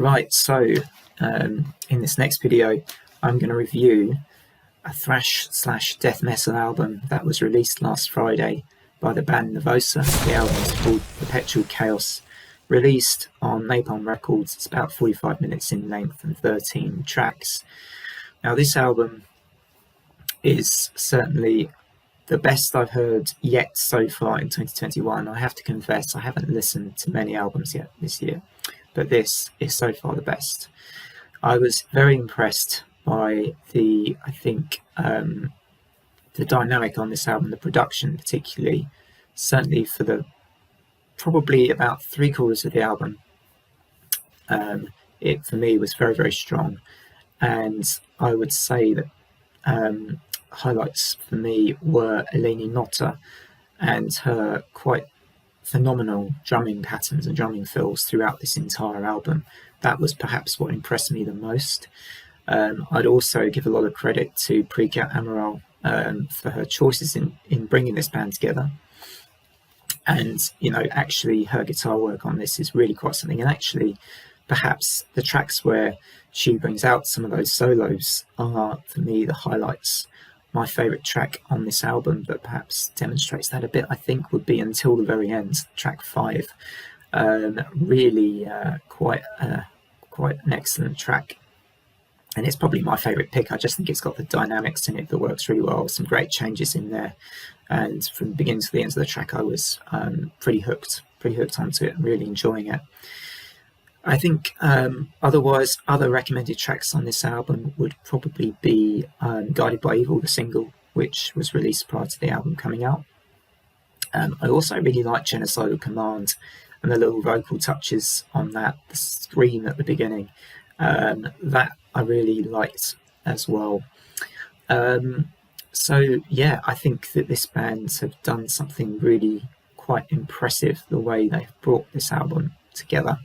Right, so in this next video, I'm going to review a thrash/death metal album that was released last Friday by the band Nervosa. The album is called Perpetual Chaos, released on Napalm Records. It's about 45 minutes in length and 13 tracks. Now, this album is certainly the best I've heard yet so far in 2021. I have to confess, I haven't listened to many albums yet this year, but this is so far the best. I was very impressed by the dynamic on this album, the production particularly, certainly for the probably about 3/4 of the album. It for me was very, very strong, and I would say that highlights for me were Eleni Nota and her quite phenomenal drumming patterns and drumming fills throughout this entire album. That was perhaps what impressed me the most. I'd also give a lot of credit to Priya Amaral for her choices in bringing this band together. And, actually her guitar work on this is really quite something. And actually, perhaps the tracks where she brings out some of those solos are, for me, the highlights. My favourite track on this album that perhaps demonstrates that a bit, I think, would be Until the Very End, track 5. Really quite an excellent track. And it's probably my favourite pick. I just think it's got the dynamics in it that works really well. Some great changes in there. And from the beginning to the end of the track, I was pretty hooked onto it and really enjoying it. I think otherwise, other recommended tracks on this album would probably be Guided by Evil, the single, which was released prior to the album coming out. I also really like Genocidal Command and the little vocal touches on that, the scream at the beginning. That I really liked as well. So yeah, I think that this band have done something really quite impressive, the way they've brought this album together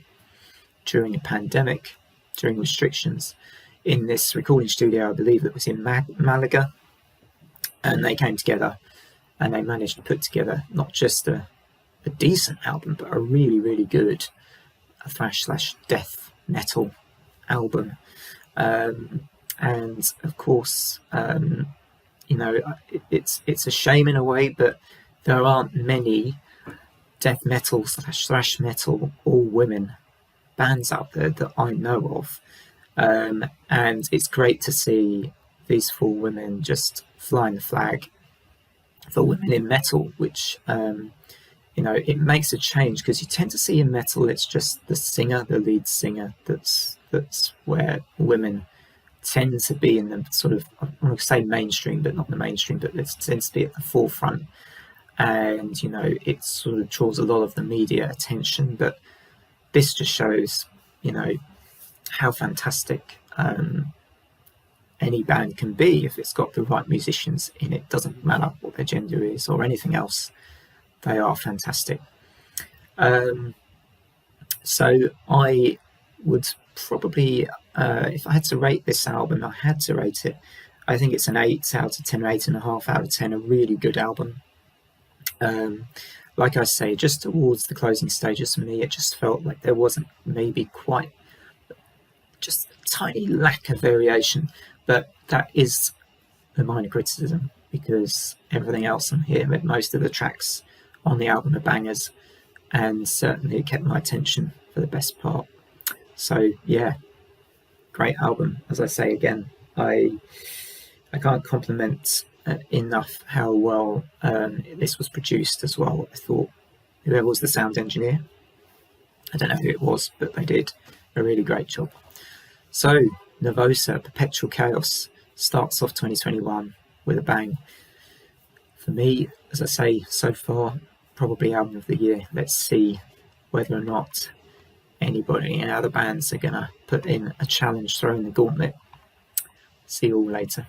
during a pandemic, during restrictions, in this recording studio, I believe that was in Malaga, and they came together and they managed to put together not just a decent album, but a really, really good thrash/death metal album. And of course, it's a shame in a way, but there aren't many death metal/thrash metal all women bands out there that I know of, and it's great to see these 4 women just flying the flag for women in metal, which it makes a change, because you tend to see in metal it's just the lead singer that's where women tend to be in the sort of, I want to say mainstream, but not the mainstream, but it tends to be at the forefront, and it sort of draws a lot of the media attention. But this just shows, how fantastic any band can be if it's got the right musicians in it. Doesn't matter what their gender is or anything else. They are fantastic. So I would probably, if I had to rate this album, I think it's an 8 out of 10, or 8.5 out of 10, a really good album. Like I say, just towards the closing stages for me, it just felt like there wasn't maybe quite, just a tiny lack of variation, but that is the minor criticism, because everything else on here, most of the tracks on the album are bangers, and certainly it kept my attention for the best part. So yeah, great album. As I say again, I can't compliment enough how well this was produced as well. I thought whoever was the sound engineer, I don't know who it was, but they did a really great job. So Nervosa, Perpetual Chaos, starts off 2021 with a bang. For me, as I say, so far, probably album of the year. Let's see whether or not any other bands are going to put in a challenge, throw in the gauntlet. See you all later.